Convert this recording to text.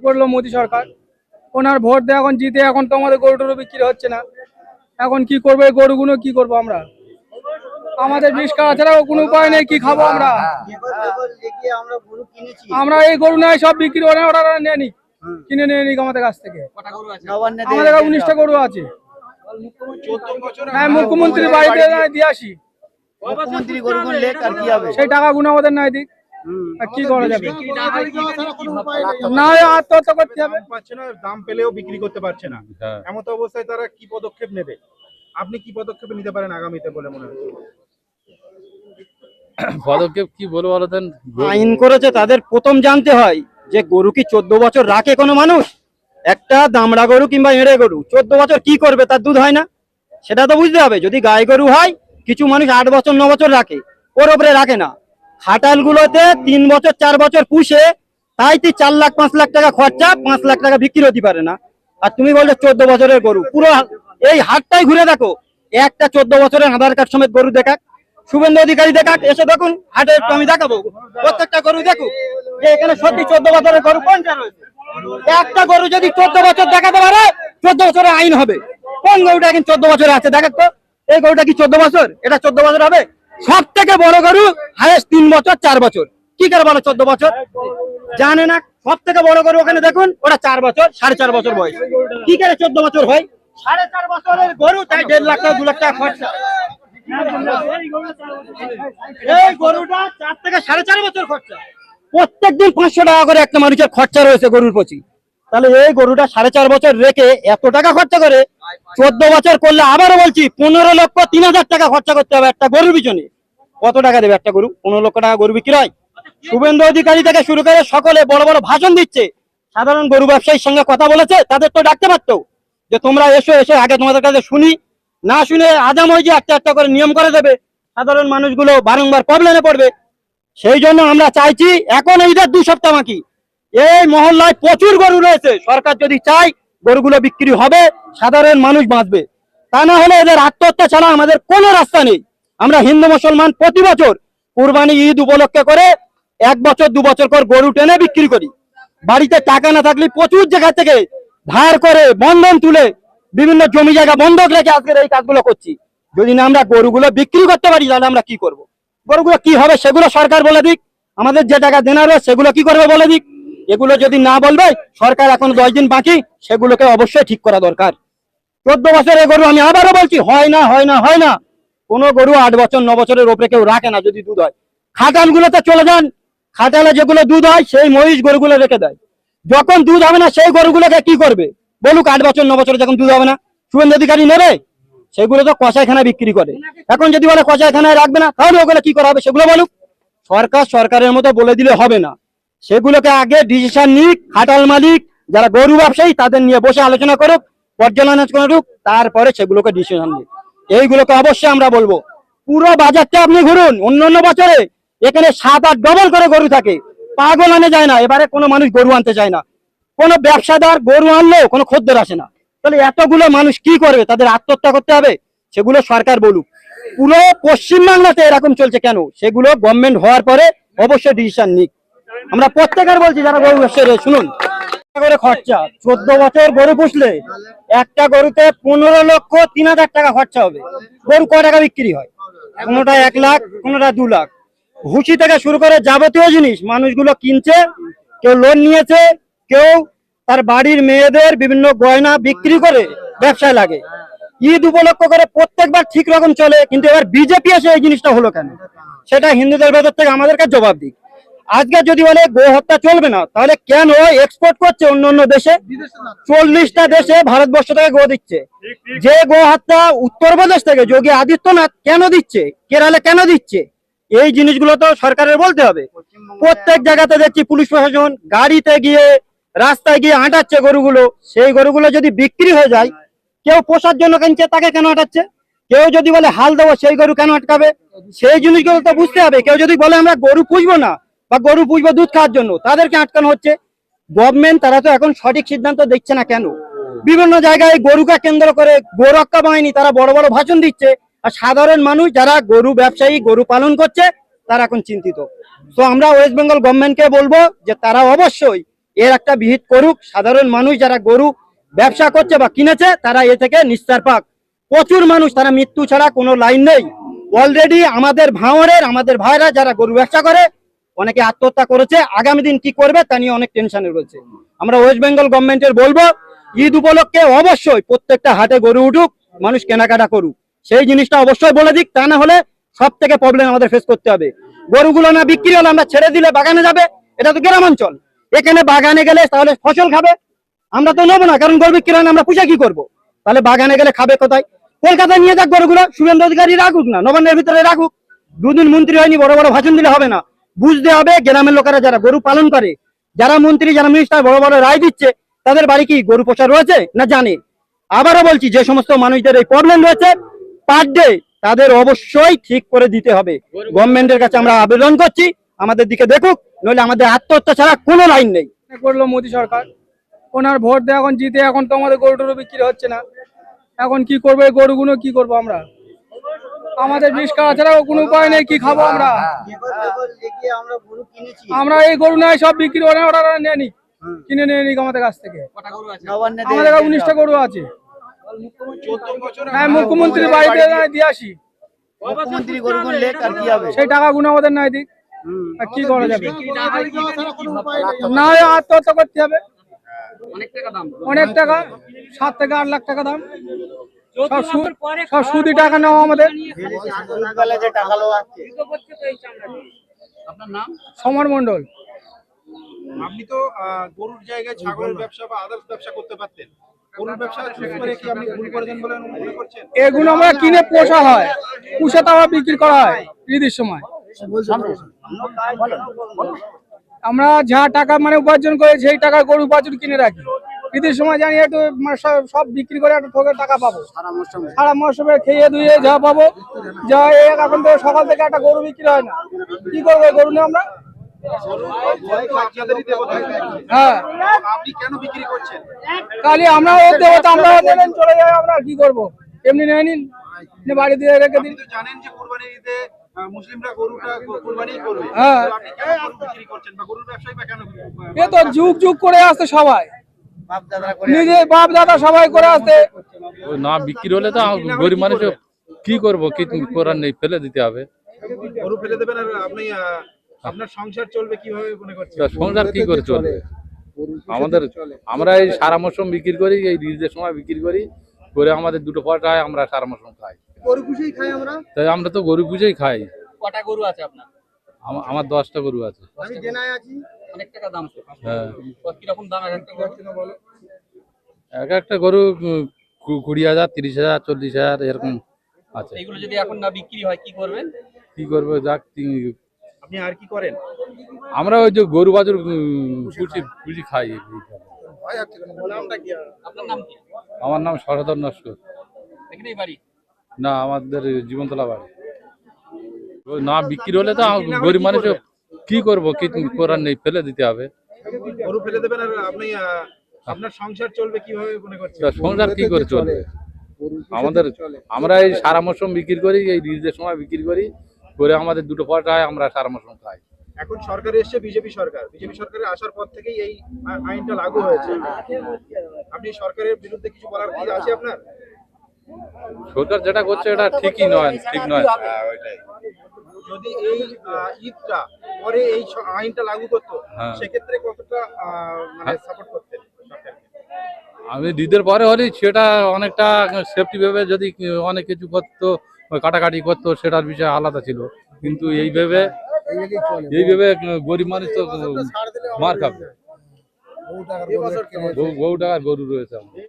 করলো মোদী সরকার, ওনার ভোট দিয়ে এখন জিতে এখন তো আমাদের গরু টরু বিক্রি হচ্ছে না। এখন কি করবো এই গরুগুলো, কি করবো আমরা? আমাদের বিষ খাওয়া ছাড়া কোনো উপায় নেই, কি খাবো আমরা? আমরা এই গরু নয় সব বিক্রি করে ওরা নিয়ে নিক, কিনে নিয়ে নিক আমাদের কাছ থেকে। আমাদের 19টা গরু আছে। হ্যাঁ, মুখ্যমন্ত্রীর বাড়িতে দিয়ে আসি, সেই টাকা গুলো আমাদের নাই দিক, কি করা যাবে? না, আত্মহত্যা করতে হবে। দাম পেলেও বিক্রি করতে পারছে না, এমন অবস্থায় তারা কি পদক্ষেপ নেবে? আপনি কি পদক্ষেপ নিতে পারেন আগামীতে বলে মনে হচ্ছে? পদক্ষেপ কি বলবো বলতেন, আইন করেছে তাদের প্রথম জানতে হয় যে গরু কি 14 বছর রাখে কোনো মানুষ? একটা দামড়া গরু কিংবা এঁড়ে গরু 14 বছর কি করবে? তার দুধ হয় না, সেটা তো বুঝতে হবে। যদি গাই গরু হয়, কিছু মানুষ 8 বছর 9 বছর রাখে, ওর ওপরে রাখে না। খাটাল গুলোতে 3 বছর 4 বছর পুষে তাই 4 লাখ 5 লাখ টাকা খরচা, 5 লাখ টাকা বিক্রি হতে পারে না। আর তুমি বলছো 14 বছরের গরু, পুরো এই হাটটাই ঘুরে দেখো, একটা 14 বছরের আধার কার্ড সমেত গরু দেখাক, শুভেন্দু অধিকারী দেখাক, এসে দেখুন হাটে, একটু আমি দেখাবো প্রত্যেকটা গরু দেখুন যে এখানে সত্যি 14 বছরের গরু কোনটা রয়েছে। একটা গরু যদি 14 বছর দেখাতে পারে, 14 বছরের আইন হবে। কোন গরুটা এখন 14 বছরে আছে দেখাক তো? এই গরুটা কি 14 বছর? এটা 14 বছর হবে? সব থেকে বড় গরু হাইয়েস্ট 3 বছর 4 বছর, কি করে বলো 14 বছর? জানে না। সব থেকে বড় গরু ওখানে দেখুন, ওটা 4 বছর 4.5 বছর বয়স, কি করে 14 বছর হয়? 4.5 বছরের গরু, তাই 1.5 লাখ টাকা 2 লাখ টাকা খরচা। এই গরুটা 4 থেকে 4.5 বছর খরচা, প্রত্যেকদিন 500 টাকা করে একটা মানুষের খরচা রয়েছে গরুর প্রতি। তাহলে এই গরুটা 4.5 বছর রেখে এত টাকা খরচা করে 14 বছর করলে, আবারও বলছি 15,03,000 টাকা খরচা করতে হবে একটা গরুর পিছনে। কত টাকা দেবে একটা গরু? 15 লক্ষ টাকা গরু বিক্রি হয়। শুভেন্দু অধিকারী থেকে শুরু করে সকলে বড় বড় ভাষণ দিচ্ছে, সাধারণ গরু ব্যবসায়ীর সঙ্গে কথা বলেছে, তাদের তো ডাকতে পারতো যে তোমরা এসো, এসে আগে তোমাদের কাছে শুনি। না শুনে আজাম হয়ে যে একটা একটা করে নিয়ম করে দেবে, সাধারণ মানুষগুলো বারংবার প্রবলেমে পড়বে। সেই জন্য আমরা চাইছি, এখন ঈদের 2 সপ্তাহ বাকি, এই মহল্লায় প্রচুর গরু রয়েছে, সরকার যদি চায় গরুগুলো বিক্রি হবে, সাধারণ মানুষ বাঁচবে। তা না হলে এদের আত্মহত্যা ছাড়া আমাদের কোনো রাস্তা নেই। আমরা হিন্দু মুসলমান প্রতি বছর কুরবানি ঈদ উপলক্ষে করে 1 বছর 2 বছর করে গরু টেনে বিক্রি করি। বাড়িতে টাকা না থাকলে প্রচুর জায়গা থেকে ধার করে বন্ধন তুলে বিভিন্ন জমি জায়গা বন্ধক রেখে আজকের এই কাজগুলো করছি। যদি না আমরা গরুগুলো বিক্রি করতে পারি, তাহলে আমরা কি করব? গরুগুলো কি হবে সেগুলো সরকার বলে দিক, আমাদের যে টাকা দেনা রয়েছে সেগুলো কি করবে বলে দিক। এগুলো যদি না বলবে, সরকার এখন 10 দিন বাকি, সেগুলোকে অবশ্যই ঠিক করা দরকার। 14 বছরের গরু, আমি আবারও বলছি, হয় না হয় না হয় না। কোনো গরু 8 বছর 9 বছরের ওপরে কেউ রাখে না যদি দুধ হয়। খাটালগুলোতে চলে যান, খাটালে যেগুলো দুধ হয় সেই মহিষ গরুগুলো রেখে দেয়। যখন দুধ হবে না সেই গরুগুলোকে কি করবে বলুক? 8 বছর 9 বছরে যখন দুধ হবে না, শুভেন্দু অধিকারী নেবে? সেগুলো তো কসাইখানায় বিক্রি করে। এখন যদি বলে কসাইখানায় রাখবে না, তাহলে ওগুলো কি করা হবে সেগুলো বলুক। সরকার সরকারের মতো বলে দিলে হবে না, সেগুলোকে আগে ডিসিশন নিক, খাটাল মালিক যারা গরু ব্যবসায়ী তাদের নিয়ে বসে আলোচনা করুক, পর্যালোচনা করুক, তারপরে সেগুলোকে ডিসিশন নিক। এইগুলোকে অবশ্যই আমরা বলবো। পুরো বাজারটা আপনি ঘুরুন, অন্যান্য বছরে এখানে 7-8 ডবল করে গরু থাকে, পাগল আনে যায় না। এবারে কোনো মানুষ গরু আনতে চায় না, কোনো ব্যবসাদার গরু আনলেও কোনো খদ্দের আসে না। তাহলে এতগুলো মানুষ কি করবে? তাদের আত্মহত্যা করতে হবে, সেগুলো সরকার বলুক। পুরো পশ্চিমবাংলাতে এরকম চলছে কেন, সেগুলো গভর্নমেন্ট হওয়ার পরে অবশ্যই ডিসিশন নিক। আমরা প্রত্যেকের বলছি যারা গরু ব্যবসায়ী, শুনুন, করে খরচা 14 বছর গরু পুষলে একটা গরুতে 15,03,000 টাকা খরচা হবে। গরু ক টাকা বিক্রি হয়? কোনোটা 1 লাখ, কোনোটা 2 লাখ। ভুসি থেকে শুরু করে যাবতীয় জিনিস মানুষগুলো কিনছে, কেউ লোন নিয়েছে, কেউ তার বাড়ির মেয়েদের বিভিন্ন গয়না বিক্রি করে ব্যবসায় লাগে। ঈদ উপলক্ষ করে প্রত্যেকবার ঠিক রকম চলে, কিন্তু এবার বিজেপি এসে এই জিনিসটা হলো কেন, সেটা হিন্দুদের ভেতর থেকে আমাদেরকে জবাব দিক। আজকে যদি বলে গো হত্যা চলবে না, তাহলে কেন এক্সপোর্ট করছে অন্য অন্য দেশে? 40টা দেশে ভারতবর্ষ থেকে গো দিচ্ছে। যে গো হত্যা উত্তরপ্রদেশ থেকে যোগী আদিত্যনাথ কেন দিচ্ছে, কেরালে কেন দিচ্ছে, এই জিনিসগুলো তো সরকারের বলতে হবে। প্রত্যেক জায়গাতে দেখছি পুলিশ প্রশাসন গাড়িতে গিয়ে রাস্তায় গিয়ে হাঁটাচ্ছে গরুগুলো। সেই গরুগুলো যদি বিক্রি হয়ে যায়, কেউ পোষার জন্য কিনছে, তাকে কেন হাঁটাচ্ছে? কেউ যদি বলে হাল দেবো, সেই গরু কেন আটকাবে? সেই জিনিসগুলো তো বুঝতে হবে। কেউ যদি বলে আমরা গরু পুষবো না বা গরু পুষবো দুধ খাওয়ার জন্য, তাদেরকে আটকানো হচ্ছে। গভর্নমেন্ট তারা তো এখন সঠিক সিদ্ধান্ত দিচ্ছে না কেন? বিভিন্ন জায়গায় গরুকে কেন্দ্র করে গোরক্ষা বাহিনী তারা বড় বড় ভাষণ দিচ্ছে, আর সাধারণ মানুষ যারা গরু ব্যবসায়ী গরু পালন করছে তারা এখন চিন্তিত। তো আমরা ওয়েস্ট বেঙ্গল গভর্নমেন্টকে বলবো যে তারা অবশ্যই এর একটা বিহিত করুক, সাধারণ মানুষ যারা গরু ব্যবসা করছে বা কিনেছে তারা এ থেকে নিস্তার পাক। প্রচুর মানুষ, তারা মৃত্যু ছাড়া কোনো লাইন নেই। অলরেডি আমাদের ভাঙড়ের আমাদের ভাইরা যারা গরু ব্যবসা করে অনেকে আত্মহত্যা করেছে, আগামী দিন কি করবে তা নিয়ে অনেক টেনশনে রয়েছে। আমরা ওয়েস্ট বেঙ্গল গভর্নমেন্টের বলবো ঈদ উপলক্ষে অবশ্যই প্রত্যেকটা হাটে গরু উঠুক, মানুষ কেনাকাটা করুক, সেই জিনিসটা অবশ্যই বলে দিক। তা না হলে সব থেকে প্রবলেম আমাদের ফেস করতে হবে। গরুগুলো না বিক্রি হলে আমরা ছেড়ে দিলে বাগানে যাবে, এটা তো গ্রামাঞ্চল। এখানে বাগানে গেলে তাহলে ফসল খাবে, আমরা তো নেবো না, কারণ গরু বিক্রি হয় না, আমরা পুষে কি করবো? তাহলে বাগানে গেলে খাবে কোথায়? কলকাতায় নিয়ে যাক গরুগুলো, শুভেন্দু অধিকারী রাখুক না, নবান্নের ভিতরে রাখুক। দুদিন মন্ত্রী হয়নি, বড় বড় ভাষণ দিলে হবে না। বুঝতে হবে গ্রামের লোকেরা যারা গরু পালন করে, যারা মন্ত্রী যারা মিনিস্টার বড় বড় রায় দিচ্ছে, তাদের বাড়ি কি গরু পোষা রয়েছে না জানে? আবারও বলছি, যে সমস্ত মানুষদের এই প্রবলেম রয়েছে পার ডে তাদের অবশ্যই ঠিক করে দিতে হবে। গভর্নমেন্টের কাছে আমরা আবেদন করছি, আমাদের দিকে দেখুক, নইলে আমাদের আত্মহত্যা ছাড়া কোনো লাইন নেই। করলো মোদী সরকার, ওনার ভোট দিয়ে এখন জিতে এখন তো আমাদের গরু টরু বিক্রি হচ্ছে না। এখন কি করবো এই গরুগুলো, কি করবো আমরা? আমাদের বিষ খাওয়া ছাড়া কোনো উপায় নেই, কি খাবো আমরা? আমরা এই গরু নয় সব বিক্রি করে ওরা নিয়ে নিক, কিনে নিয়ে নিক আমাদের কাছ থেকে। আমাদের 19টা গরু আছে। 14 বছর হ্যাঁ, মুখ্যমন্ত্রীর বাড়িতে দিয়ে আসি, সেই টাকাগুলো আমাদের নাই দিক, আর কি করা যাবে? না হয় আত্মহত্যা করতে হবে। অনেক টাকা, 7 থেকে 8 লাখ টাকা দাম, সব সুদি টাকা নেওয়া আমাদের। সমর মন্ডল। আপনি তো গরুর জায়গায় ছাগলের ব্যবসা বা আদার্স ব্যবসা করতে পারতেন, গরুর ব্যবসা চুজ করে কি আপনি ভুল করেছেন বলে মনে করছেন? এগুলো আমরা কিনে পোষা হয়, পুষে তো আবার বিক্রি করা হয় ঈদের সময়। আমরা যা টাকা মানে উপার্জন করে সেই টাকা গরু বাছুর কিনে রাখি, ঈদের সময় জানি একটু সব বিক্রি করে একটা ঠোকের টাকা পাবো। সারা মৌসুমে খেয়ে ধুয়ে যা পাবো, যা এখন তো সকাল থেকে একটা গরু বিক্রি হয় না, কি করবো গরু নিয়ে আমরা? হ্যাঁ, আপনি কেন বিক্রি করছেন? কালি আমরা আমরা চলে যাই, আমরা কি করবো? এমনি নেয় নিন, বাড়ি দিয়ে রেখে দিন। আপনি তো জানেন যে কুরবানির ঈদে মুসলিমরা গরুটা কুরবানি করবে, হ্যাঁ। তো আপনি কেন গরু বিক্রি করছেন বা গরুর ব্যবসায়ী বা কেন? এ তো যুগ যুগ করে আসতে সবাই, নিজে বাপ দাদা সবাই করে আসতে। ওই না বিক্রি হলে তো গরিব মানুষ কি করবো, কি করার নেই, ফেলে দিতে হবে। গরু ফেলে দেবেন আর আপনি আপনার সংসার চলবে কিভাবে মনে করছেন? তা সংসার কি করে চলবে আমাদের? আমরা এই সারা মৌসুম বিক্রি করি, এই ঈদের সময় বিক্রি করি, করে আমাদের দুটো পয়সা হয়, আমরা সারা মৌসুম খাই। গরু পুষেই খাই আমরা। তাই আমরা তো গরু পুজোই খাই। কটা গরু আছে আপনার? আমার 10টা গরু আছে। আমি জেনায় আছি। অনেক টাকা দাম তো। হ্যাঁ, কিরকম দাম এক একটা গরু? এক একটা গরু 20,000, 30,000, 40,000 এরকম আছে। এগুলো যদি এখন না বিক্রি হয় কি করবেন? কি করবো, যাক আপনি আর কি করেন? আমরা ওই যে গরু বাছুর পুষি খাই। আপনার নাম কি? আমার নাম সরদর নস্কর। এখানেই বাড়ি? না, আমাদের জীবনতলা বাড়ি। ওই না বিক্রি হলে তো গরিব মানুষ কি করবো, কি করার নেই, ফেলে দিতে হবে। গরু ফেলে দেবেন আর আপনি আপনার সংসার চলবে কিভাবে মনে করছেন? তা সংসার কি করে চলবে আমাদের? আমরা এই সারা মৌসুম বিক্রি করি, এই ঈদের সময় বিক্রি করি, করে আমাদের দুটো পয়সা হয়, আমরা সারা মৌসুম খাই। এখন সরকার এসছে বিজেপি সরকারের আসার পর থেকেই এই আইনটা লাগু হয়েছে। আপনি সরকারের বিরুদ্ধে কিছু বলার কি আছে আপনার? সরকার যেটা করছে এটা ঠিকই নয়, ঠিক নয়। যদি এই ঈদটা পরে এই আইনটা লাগু করতো, হ্যাঁ। সেক্ষেত্রে কতটা মানে সাপোর্ট করতেন সরকারকে? আমি ঈদের পরে হলে সেটা অনেকটা সেফটি ভেবে যদি অনেক কিছু করতো, কাটাকাটি করতো, সেটার বিষয় আলাদা ছিল। কিন্তু এইভাবে গরিব মানুষ তো মার খাবে। বহু টাকার গরু রয়েছে আমাদের।